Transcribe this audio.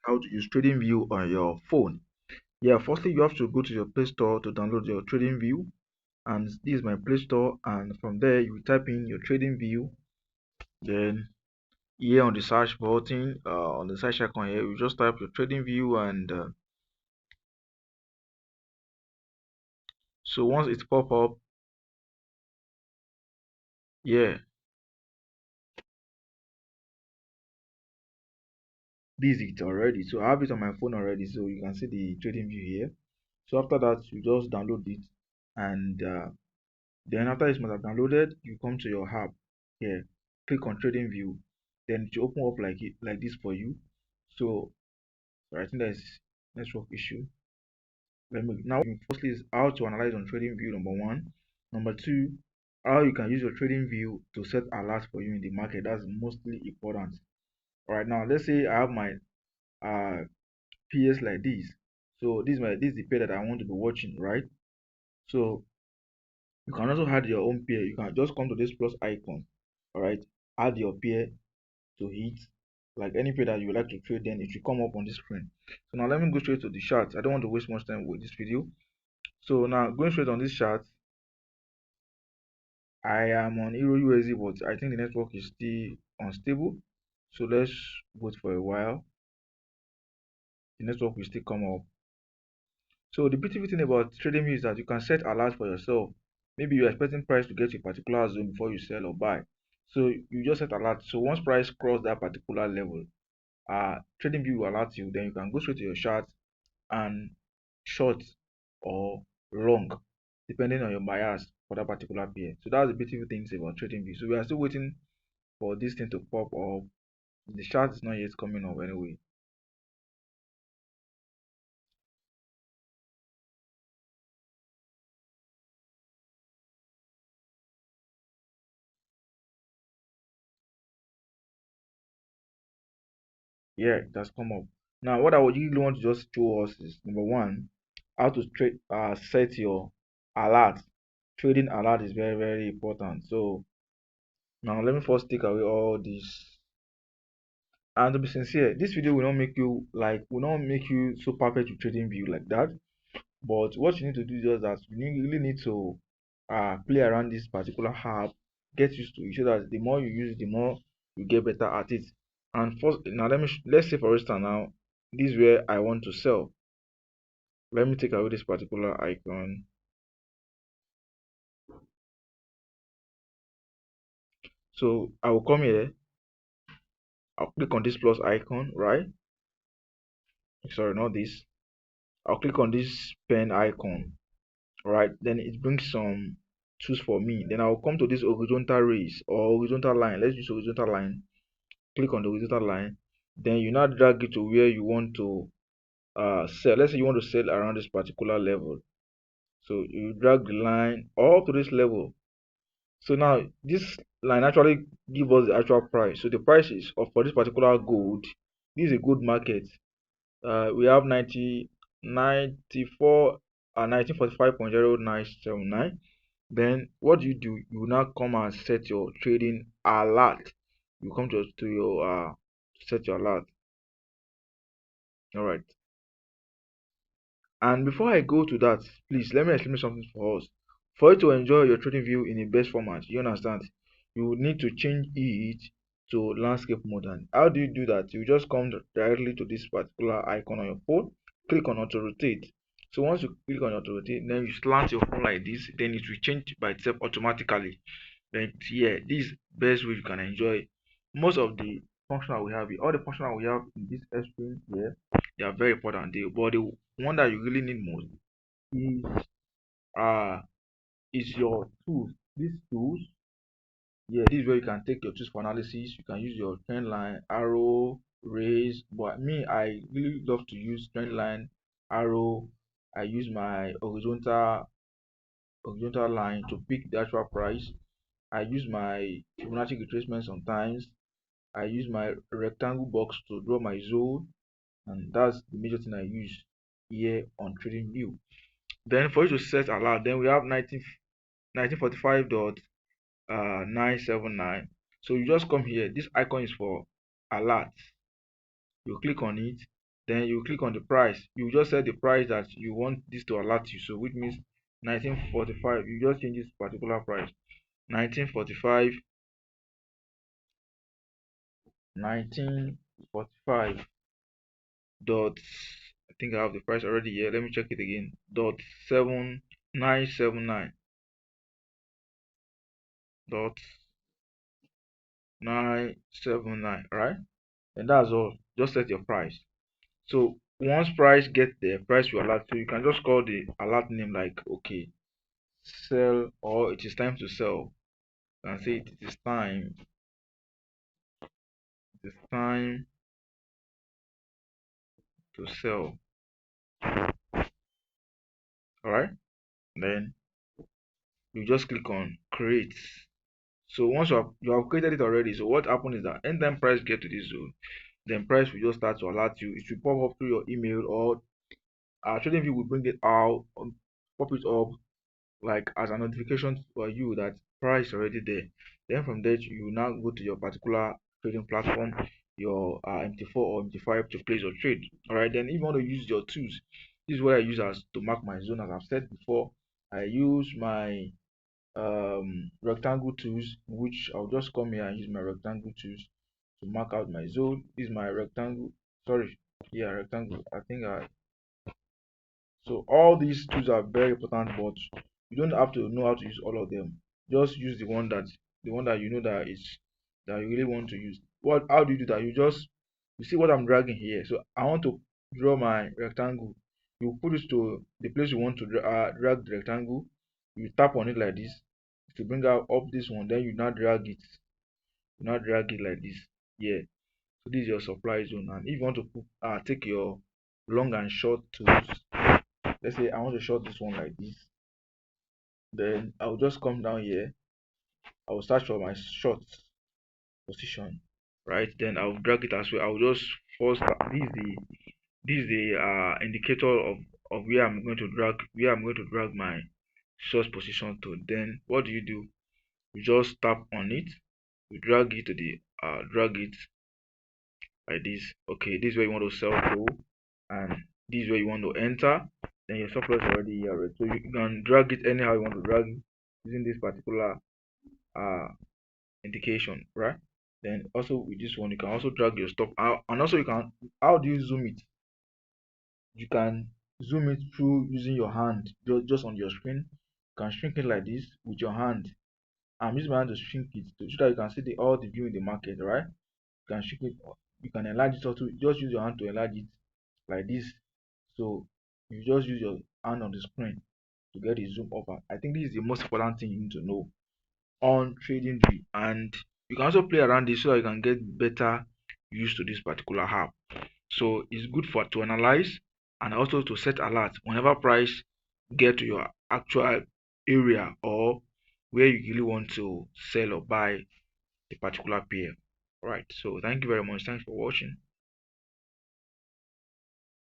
how to use Tradingview on your phone. Yeah, firstly you have to go to your Play Store to download your Tradingview, and this is my Play Store, and from there you type in your Tradingview. Then here on the search button, on the search icon here, you just type your Tradingview, and so once it pop up, yeah, this is it already. So I have it on my phone already, so you can see the Tradingview here. So after that, you just download it, and then after it must have downloaded, you come to your app here, click on Tradingview, then it will open up like this for you. So I think there's network issue. Let me now. Firstly, is how to analyze on Tradingview. Number one. Number two, how you can use your Tradingview to set alerts for you in the market. That's mostly important. All right, now let's say I have my PS like this. So this is the pair that I want to be watching, right? So you can also add your own pair. You can just come to this plus icon, all right, add your pair to it, like any pair that you would like to trade, then it should come up on this screen. So now let me go straight to the chart. I don't want to waste much time with this video. So now going straight on this chart, I am on Euro USD, but I think the network is still unstable. So let's wait for a while. The network will still come up. So the beautiful thing about trading is that you can set alerts for yourself. Maybe you're expecting price to get to a particular zone before you sell or buy. So you just set alert. So once price cross that particular level, TradingView will alert you. Then you can go straight to your chart and short or long, depending on your bias for that particular pair. So that's the beautiful things about TradingView. So we are still waiting for this thing to pop up. The chart is not yet coming up anyway. Yeah, it has come up. Now, what I would really want to just show us is number one, how to trade set your alert. Trading alert is very, very important. So now let me first take away all this. And to be sincere, this video will not make you so perfect with TradingView like that. But what you need to do is just that really need to play around this particular app, get used to it, so that the more you use it, the more you get better at it. And first, now let's say for instance now, this is where I want to sell. Let me take away this particular icon. So I will come here, I'll click on this plus icon, right? Sorry, not this. I'll click on this pen icon, right? Then it brings some tools for me. Then I'll come to this horizontal raise or horizontal line. Let's use horizontal line. Click on the horizontal line. Then you now drag it to where you want to sell. Let's say you want to sell around this particular level. So you drag the line up to this level. So now this line actually give us the actual price. So the price is for this particular gold. This is a good market. We have 94 1945.0979. Then what do? You now come and set your trading alert. You come to your set your alert. All right. And before I go to that, please let me explain something for us. For you to enjoy your trading view in the best format, you understand, you need to change it to landscape mode. And how do you do that? You just come directly to this particular icon on your phone, click on auto rotate. So once you click on auto rotate, then you slant your phone like this, then it will change by itself automatically. Then yeah, this is best way you can enjoy most of the functional we have here. All the functional we have in this screen here, they are very important. But the one that you really need most is uh is your tools. These tools, yeah, this is where you can take your tools for analysis. You can use your trend line, arrow, raise. But me, I really love to use trend line, arrow. I use my horizontal line to pick the actual price. I use my Fibonacci retracement sometimes. I use my rectangle box to draw my zone, and that's the major thing I use here on TradingView. Then for you to set alert, then we have 1945.979. So you just come here. This icon is for alert. You click on it. Then you click on the price. You just set the price that you want this to alert you. So which means 1945. You just change this particular price. 1945, 1945 dot, I think I have the price already here. Let me check it again. Dot 7979 dot 979, right? And that's all. Just set your price. So once price get there, price will alert. So you can just call the alert name like, okay, sell, or it is time to sell. You can say it is time. It is time to sell. All right. Then you just click on create. So once you have created it already, so what happened is that anytime price get to this zone, then price will just start to alert you. It will pop up through your email, or Tradingview will bring it out, pop it up like as a notification for you that price already there. Then from there you now go to your particular trading platform, your MT4 or MT5, to place your trade. All right. Then if you want to use your tools, this is what I use as to mark my zone. As I've said before, I use my rectangle tools, which I'll just come here and use my rectangle tools to mark out my zone. This is my rectangle, sorry, yeah, rectangle. I think I So all these tools are very important, but you don't have to know how to use all of them. Just use the one that you know that you really want to use. How do you do that? You see what I'm dragging here. So I want to draw my rectangle. You put it to the place you want to drag the rectangle. You tap on it like this to bring out up this one. Then you now drag it. You now drag it like this. Yeah. So this is your supply zone. And if you want to take your long and short tools, let's say I want to short this one like this, then I'll just come down here. I'll search for my short position, right? Then I'll drag it as well. I'll just first, this is the indicator of where I'm going to drag my short position to. Then what do? You just tap on it. You drag it to the drag it like this. Okay, this is where you want to sell to, and this is where you want to enter. Then your stop loss is already here, right? So you can drag it anyhow you want to drag it using this particular uh indication, right? Then also with this one, you can also drag your stop out, and also you can, how do you zoom it? You can zoom it through using your hand, just on your screen. You can shrink it like this with your hand. I'm using my hand to shrink it so that you can see all the view in the market, right? You can shrink it, you can enlarge it also. Just use your hand to enlarge it like this. So you just use your hand on the screen to get the zoom over. I think this is the most important thing you need to know on Tradingview, and you can also play around this so that you can get better used to this particular app. So it's good for to analyze and also to set alerts whenever price get to your actual area, or where you really want to sell or buy a particular pair. All right, so thank you very much. Thanks for watching.